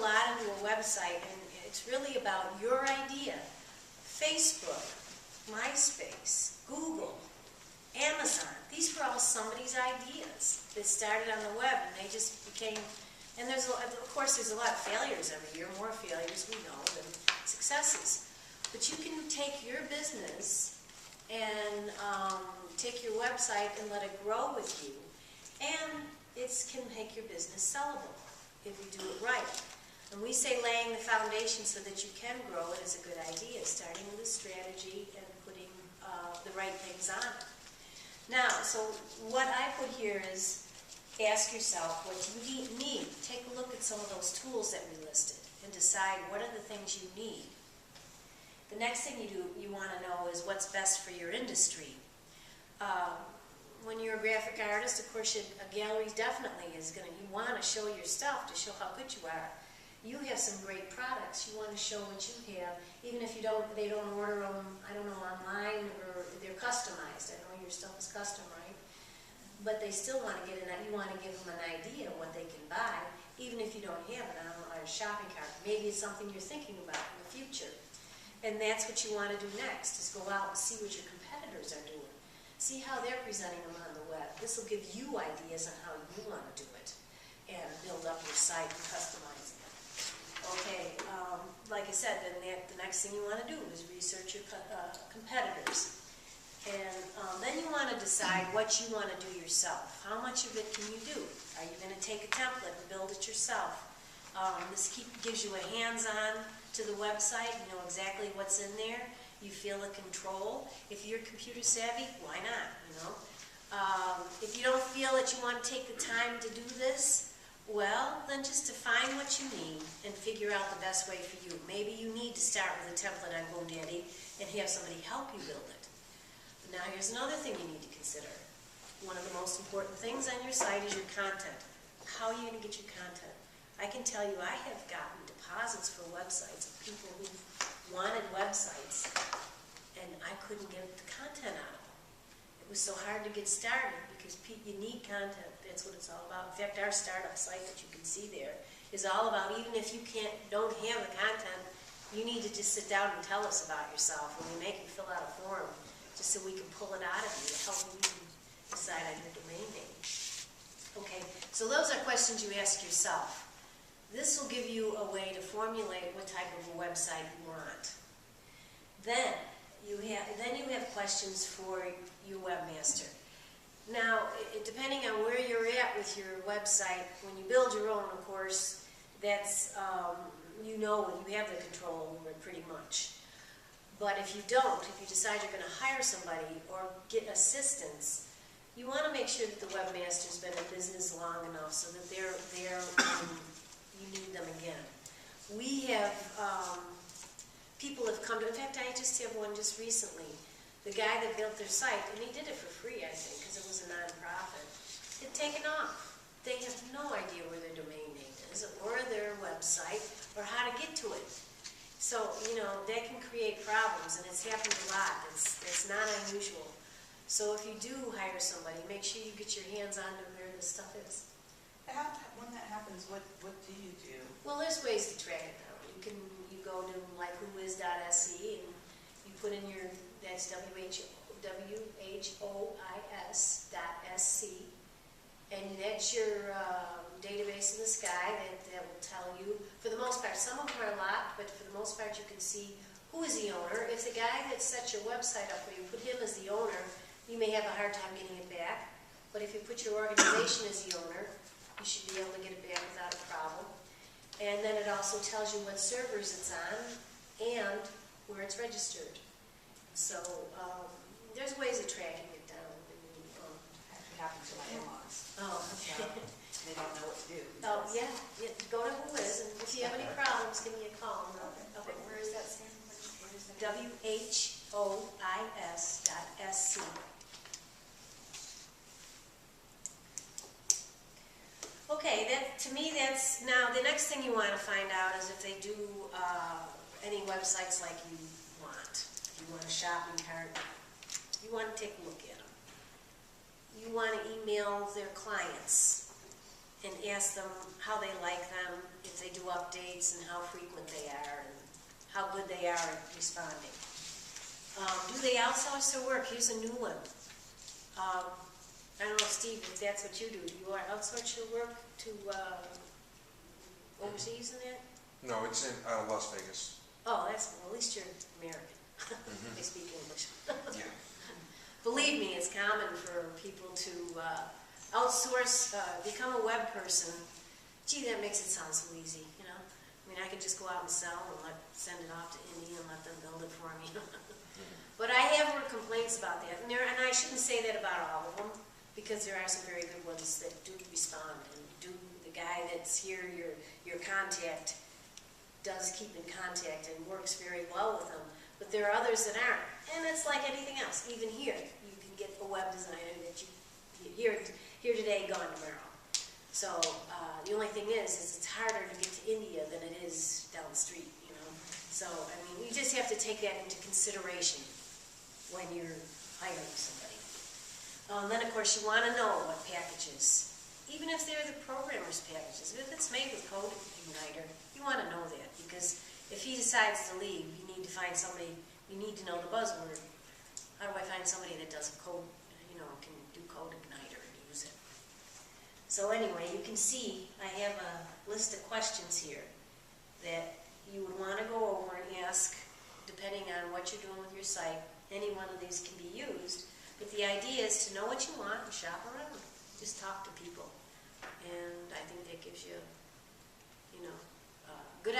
lot into a website, and it's really about your idea. Facebook, MySpace, Google, Amazon, these were all somebody's ideas that started on the web, and they just became, and there's, of course, there's a lot of failures every year, more failures, we know, than successes. But you can take your business and take your website and let it grow with you, and it can make your business sellable if you do it right. And we say laying the foundation so that you can grow it is a good idea, starting with a strategy and putting the right things on it. Now, so what I put here is ask yourself what you need. Take a look at some of those tools that we listed and decide what are the things you need. The next thing you want to know is what's best for your industry. When you're a graphic artist, of course, a gallery definitely is going to, you want to show your stuff to show how good you are. You have some great products. You want to show what you have, even if they don't order them, I don't know, online, or they're customized. I know your stuff is custom, right? But they still want to get you want to give them an idea of what they can buy, even if you don't have it on a shopping cart. Maybe it's something you're thinking about in the future. And that's what you want to do next, is go out and see what your competitors are doing. See how they're presenting them on the web. This will give you ideas on how you want to do it and build up your site and customize it. Okay, like I said, then the next thing you want to do is research your competitors. And then you want to decide what you want to do yourself. How much of it can you do? Are you going to take a template and build it yourself? This gives you a hands-on to the website. You know exactly what's in there. You feel the control. If you're computer savvy, why not? You know, if you don't feel that you want to take the time to do this, well, then just define what you need and figure out the best way for you. Maybe you need to start with a template on GoDaddy and have somebody help you build it. But now here's another thing you need to consider. One of the most important things on your site is your content. How are you going to get your content? I can tell you I have gotten deposits for websites of people who wanted websites, and I couldn't get the content out of them. It was so hard to get started because you need content. That's what it's all about. In fact, our startup site that you can see there is all about, even if you don't have the content, you need to just sit down and tell us about yourself, and we make you fill out a form just so we can pull it out of you to help you decide on your domain name. Okay, so those are questions you ask yourself. This will give you a way to formulate what type of a website you want. Then you have questions for your webmaster. Now, depending on where you're at with your website, when you build your own, of course, that's you have the control over it pretty much. But if you don't, if you decide you're going to hire somebody or get assistance, you want to make sure that the webmaster's been in business long enough so that you need them again. We have, people have come to, in fact, I just have one just recently. The guy that built their site, and he did it for free, I think, because it was a non-profit, had taken off. They have no idea where their domain name is, or their website, or how to get to it. So, you know, that can create problems, and it's happened a lot. It's not unusual. So if you do hire somebody, make sure you get your hands on to where this stuff is. When that happens, what do you do? Well, there's ways to track it down. You go to like whois.sc and you put in that's whois.sc, and that's your database in the sky that will tell you, for the most part, some of them are locked, but for the most part you can see who is the owner. If the guy that set your website up for you, put him as the owner, you may have a hard time getting it back. But if you put your organization as the owner, you should be able to get it back without a problem. And then it also tells you what servers it's on and where it's registered. So there's ways of tracking it down. Actually happened to my in-laws. Oh, okay. They don't know what to do. Oh, yeah. Go to Whois, and if you have any problems, give me a call. Okay. Where is that stand? Where is that? whois.sc. Okay, to me that's, now the next thing you want to find out is if they do any websites like you want. If you want a shopping cart, you want to take a look at them. You want to email their clients and ask them how they like them, if they do updates, and how frequent they are, and how good they are at responding. Do they outsource their work? Here's a new one. I don't know, Steve, if that's what you do. Do you outsource your work to overseas and that? No, it's in Las Vegas. Oh, that's, well, at least you're American. They speak English. Yeah. Believe me, it's common for people to outsource, become a web person. Gee, that makes it sound so easy, you know? I mean, I could just go out and sell and send it off to India and let them build it for me. But I have heard complaints about that, and I shouldn't say that about all of them, because there are some very good ones that do respond, and the guy that's here, your contact, does keep in contact and works very well with them. But there are others that aren't, and it's like anything else. Even here, you can get a web designer that you here today, gone tomorrow. So the only thing is it's harder to get to India than it is down the street, you know. So I mean, you just have to take that into consideration when you're hiring somebody. Then of course you want to know what packages, even if they're the programmer's packages, if it's made with Code Igniter, you want to know that, because if he decides to leave, you need to find somebody, you need to know the buzzword. How do I find somebody that does code, you know, can do Code Igniter and use it? So anyway, you can see I have a list of questions here that you would want to go over and ask, depending on what you're doing with your site. Any one of these can be used, but the idea is to know what you want and shop around. Just talk to people, and I think that gives you, you know,